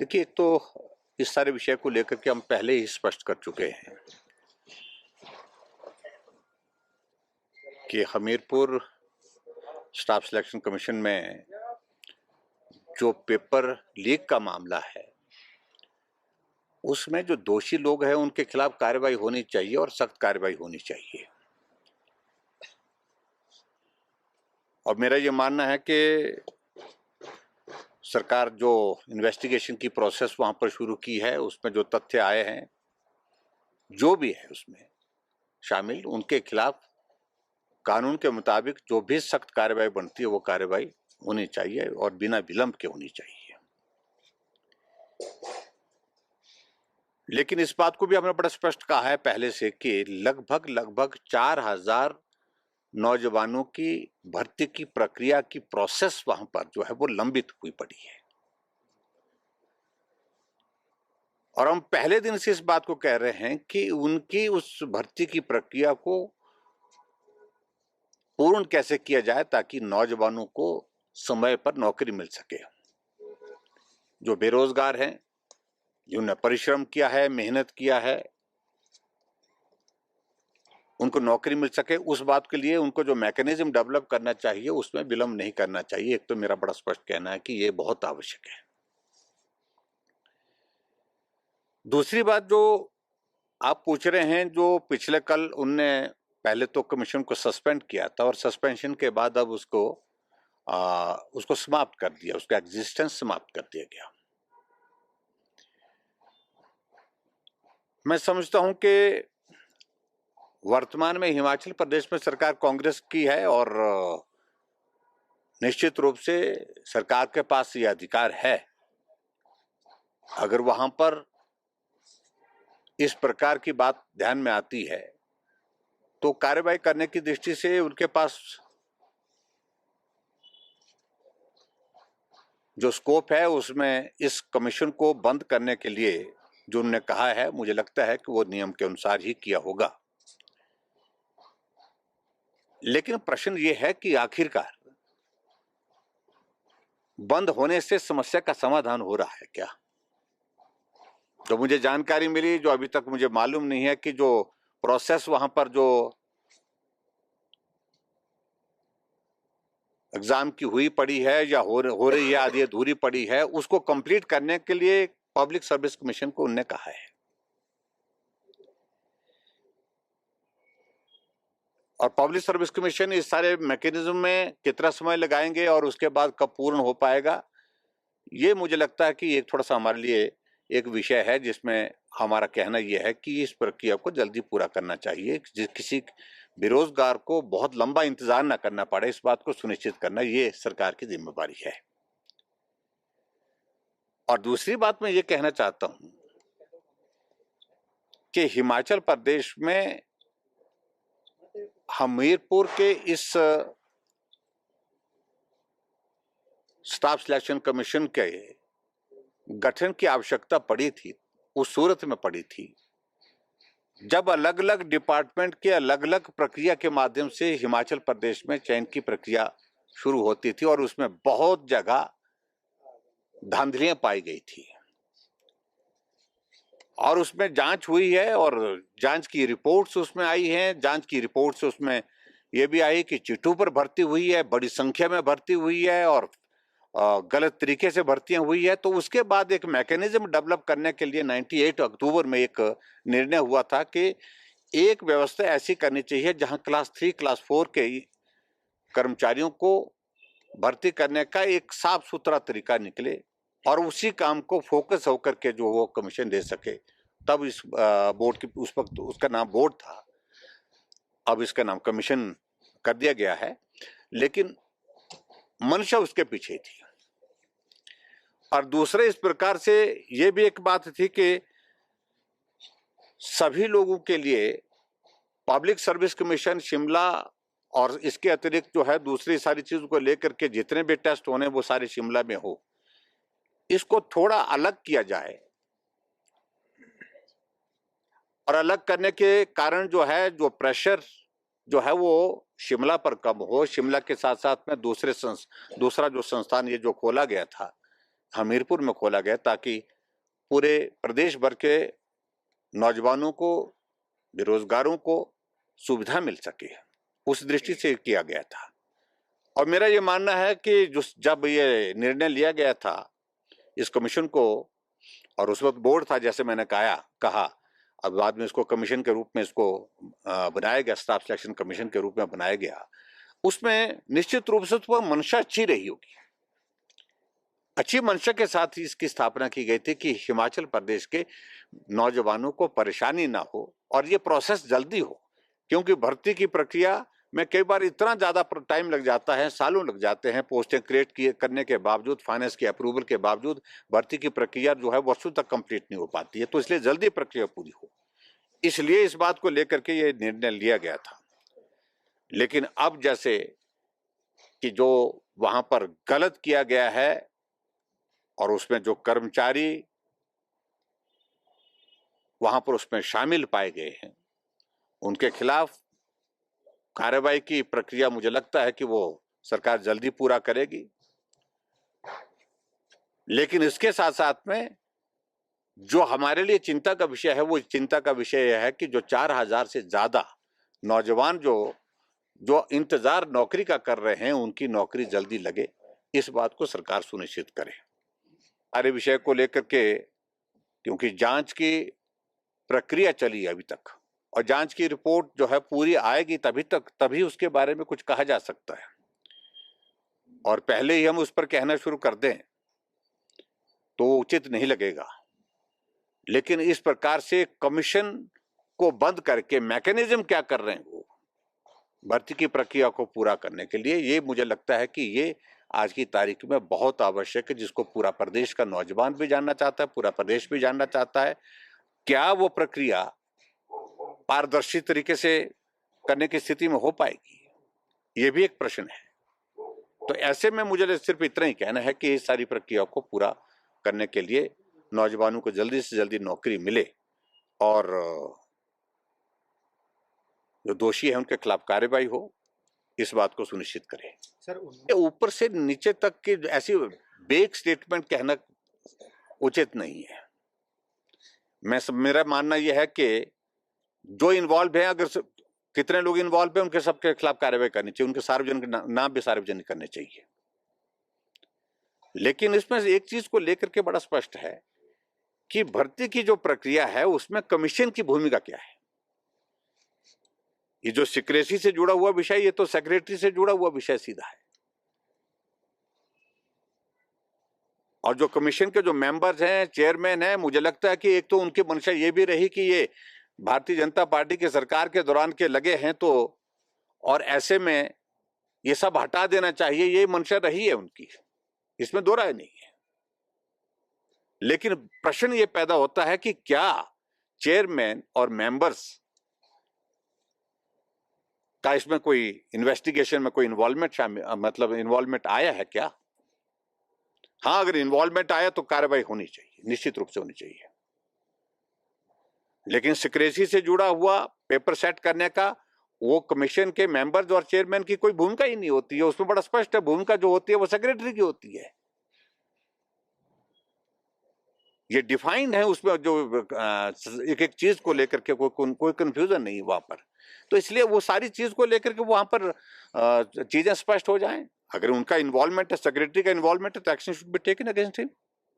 देखिए, एक तो इस सारे विषय को लेकर के हम पहले ही स्पष्ट कर चुके हैं कि हमीरपुर स्टाफ सिलेक्शन कमीशन में जो पेपर लीक का मामला है, उसमें जो दोषी लोग हैं उनके खिलाफ कार्रवाई होनी चाहिए और सख्त कार्रवाई होनी चाहिए। और मेरा ये मानना है कि सरकार जो इन्वेस्टिगेशन की प्रोसेस वहां पर शुरू की है, उसमें जो तथ्य आए हैं, जो भी है उसमें शामिल, उनके खिलाफ कानून के मुताबिक जो भी सख्त कार्रवाई बनती है वो कार्रवाई होनी चाहिए और बिना विलंब के होनी चाहिए। लेकिन इस बात को भी हमने बड़ा स्पष्ट कहा है पहले से कि लगभग 4000 नौजवानों की भर्ती की प्रक्रिया की प्रोसेस वहां पर जो है वो लंबित हुई पड़ी है। और हम पहले दिन से इस बात को कह रहे हैं कि उनकी उस भर्ती की प्रक्रिया को पूर्ण कैसे किया जाए ताकि नौजवानों को समय पर नौकरी मिल सके। जो बेरोजगार हैं, जिन्होंने परिश्रम किया है, मेहनत किया है, उनको नौकरी मिल सके, उस बात के लिए उनको जो मैकेनिज्म डेवलप करना चाहिए उसमें विलंब नहीं करना चाहिए। एक तो मेरा बड़ा स्पष्ट कहना है कि ये बहुत आवश्यक है। दूसरी बात जो आप पूछ रहे हैं, जो पिछले कल उनने पहले तो कमीशन को सस्पेंड किया था और सस्पेंशन के बाद अब उसको समाप्त कर दिया, उसका एग्जिस्टेंस समाप्त कर दिया गया। मैं समझता हूं कि वर्तमान में हिमाचल प्रदेश में सरकार कांग्रेस की है और निश्चित रूप से सरकार के पास ये अधिकार है, अगर वहां पर इस प्रकार की बात ध्यान में आती है तो कार्रवाई करने की दृष्टि से उनके पास जो स्कोप है उसमें इस कमीशन को बंद करने के लिए जो उन्होंने कहा है, मुझे लगता है कि वो नियम के अनुसार ही किया होगा। लेकिन प्रश्न ये है कि आखिरकार बंद होने से समस्या का समाधान हो रहा है क्या? तो मुझे जानकारी मिली, जो अभी तक मुझे मालूम नहीं है, कि जो प्रोसेस वहां पर जो एग्जाम की हुई पड़ी है या हो रही है, आधी अधूरी पड़ी है, उसको कंप्लीट करने के लिए पब्लिक सर्विस कमीशन को उन्होंने कहा है। और पब्लिक सर्विस कमीशन इस सारे मैकेनिज्म में कितना समय लगाएंगे और उसके बाद कब पूर्ण हो पाएगा, ये मुझे लगता है कि एक थोड़ा सा हमारे लिए एक विषय है जिसमें हमारा कहना यह है कि इस प्रक्रिया को जल्दी पूरा करना चाहिए। किसी बेरोजगार को बहुत लंबा इंतजार न करना पड़े, इस बात को सुनिश्चित करना ये सरकार की जिम्मेदारी है। और दूसरी बात मैं ये कहना चाहता हूं कि हिमाचल प्रदेश में हमीरपुर के इस स्टाफ सिलेक्शन कमीशन के गठन की आवश्यकता पड़ी थी, उस सूरत में पड़ी थी जब अलग अलग डिपार्टमेंट के अलग अलग प्रक्रिया के माध्यम से हिमाचल प्रदेश में चयन की प्रक्रिया शुरू होती थी और उसमें बहुत जगह धांधलियां पाई गई थी और उसमें जांच हुई है और जांच की रिपोर्ट्स उसमें आई हैं। जांच की रिपोर्ट्स उसमें यह भी आई कि चिट्ठों पर भर्ती हुई है, बड़ी संख्या में भर्ती हुई है और गलत तरीके से भर्तियां हुई है। तो उसके बाद एक मैकेनिज्म डेवलप करने के लिए 98 अक्टूबर में एक निर्णय हुआ था कि एक व्यवस्था ऐसी करनी चाहिए जहां क्लास 3 क्लास 4 के कर्मचारियों को भर्ती करने का एक साफ सुथरा तरीका निकले और उसी काम को फोकस होकर के जो वो कमीशन दे सके। तब इस बोर्ड की, उस वक्त उसका नाम बोर्ड था, अब इसका नाम कमीशन कर दिया गया है, लेकिन मंशा उसके पीछे थी। और दूसरे इस प्रकार से ये भी एक बात थी कि सभी लोगों के लिए पब्लिक सर्विस कमीशन शिमला और इसके अतिरिक्त जो है दूसरी सारी चीजों को लेकर के जितने भी टेस्ट होने वो सारे शिमला में हो, इसको थोड़ा अलग किया जाए। और अलग करने के कारण जो है, जो प्रेशर जो है वो शिमला पर कम हो। शिमला के साथ साथ में दूसरा जो संस्थान ये जो खोला गया था, हमीरपुर में खोला गया ताकि पूरे प्रदेश भर के नौजवानों को, बेरोजगारों को सुविधा मिल सके, उस दृष्टि से किया गया था। और मेरा ये मानना है कि जब ये निर्णय लिया गया था इस कमीशन को, और उस वक्त बोर्ड था जैसे मैंने कहा, अब बाद में इसको कमीशन के रूप में इसको बनाया गया, स्टाफ सिलेक्शन कमीशन के रूप में बनाया गया। उसमें निश्चित रूप से तो मंशा अच्छी रही होगी, अच्छी मंशा के साथ ही इसकी स्थापना की गई थी कि हिमाचल प्रदेश के नौजवानों को परेशानी ना हो और ये प्रोसेस जल्दी हो, क्योंकि भर्ती की प्रक्रिया में कई बार इतना ज्यादा टाइम लग जाता है, सालों लग जाते हैं, पोस्टें क्रिएट करने के बावजूद, फाइनेंस के अप्रूवल के बावजूद भर्ती की प्रक्रिया जो है वर्षों तक कंप्लीट नहीं हो पाती है। तो इसलिए जल्दी प्रक्रिया पूरी हो, इसलिए इस बात को लेकर के ये निर्णय लिया गया था। लेकिन अब जैसे कि जो वहां पर गलत किया गया है और उसमें जो कर्मचारी वहां पर उसमें शामिल पाए गए हैं, उनके खिलाफ कार्रवाई की प्रक्रिया मुझे लगता है कि वो सरकार जल्दी पूरा करेगी। लेकिन इसके साथ साथ में जो हमारे लिए चिंता का विषय है, वो चिंता का विषय यह है कि जो 4000 से ज्यादा नौजवान जो इंतजार नौकरी का कर रहे हैं, उनकी नौकरी जल्दी लगे, इस बात को सरकार सुनिश्चित करे। सारे विषय को लेकर के, क्योंकि जांच की प्रक्रिया चली अभी तक, और जांच की रिपोर्ट जो है पूरी आएगी तभी उसके बारे में कुछ कहा जा सकता है। और पहले ही हम उस पर कहना शुरू कर दें तो वो उचित नहीं लगेगा। लेकिन इस प्रकार से कमीशन को बंद करके मैकेनिज्म क्या कर रहे हैं वो भर्ती की प्रक्रिया को पूरा करने के लिए, ये मुझे लगता है कि ये आज की तारीख में बहुत आवश्यक है, जिसको पूरा प्रदेश का नौजवान भी जानना चाहता है, पूरा प्रदेश भी जानना चाहता है। क्या वो प्रक्रिया पारदर्शी तरीके से करने की स्थिति में हो पाएगी, ये भी एक प्रश्न है। तो ऐसे में मुझे सिर्फ इतना ही कहना है कि इस सारी प्रक्रिया को पूरा करने के लिए नौजवानों को जल्दी से जल्दी नौकरी मिले और जो दोषी है उनके खिलाफ कार्रवाई हो, इस बात को सुनिश्चित करें। सर, ऊपर से नीचे तक की ऐसी बेक स्टेटमेंट कहना उचित नहीं है। मेरा मानना यह है कि जो इन्वॉल्व है, अगर कितने लोग इन्वॉल्व है, उनके सबके खिलाफ कार्रवाई करनी चाहिए, उनके सार्वजनिक नाम भी सार्वजनिक करने चाहिए। लेकिन इसमें एक चीज को लेकर के बड़ा स्पष्ट है कि भर्ती की जो प्रक्रिया है उसमें कमीशन की भूमिका क्या है। ये जो सिक्रेसी से जुड़ा हुआ विषय, ये तो सेक्रेटरी से जुड़ा हुआ विषय सीधा है। और जो कमीशन के जो मेंबर्स हैं, चेयरमैन हैं, मुझे लगता है कि एक तो उनकी मंशा ये भी रही कि ये भारतीय जनता पार्टी की सरकार के दौरान के लगे हैं, तो और ऐसे में ये सब हटा देना चाहिए, ये मंशा रही है उनकी, इसमें दो राय नहीं है। लेकिन प्रश्न ये पैदा होता है कि क्या चेयरमैन और मेंबर्स का इसमें कोई इन्वेस्टिगेशन में कोई इन्वॉल्वमेंट इन्वॉल्वमेंट आया है क्या? हाँ, अगर इन्वॉल्वमेंट आया तो कार्रवाई होनी चाहिए, निश्चित रूप से होनी चाहिए। लेकिन सिक्रेसी से जुड़ा हुआ पेपर सेट करने का वो कमीशन के मेंबर्स और चेयरमैन की कोई भूमिका ही नहीं होती है। उसमें बड़ा स्पष्ट है, भूमिका जो होती है वो सेक्रेटरी की होती है। ये डिफाइंड है उसमें, जो एक एक चीज को लेकर के कोई कंफ्यूजन नहीं है वहां पर। तो इसलिए वो सारी चीज को लेकर के वहां पर चीजें स्पष्ट हो जाएं। अगर उनका इन्वॉल्वमेंट है, सेक्रेटरी का इन्वॉल्वमेंट है, तो action should be taken against him.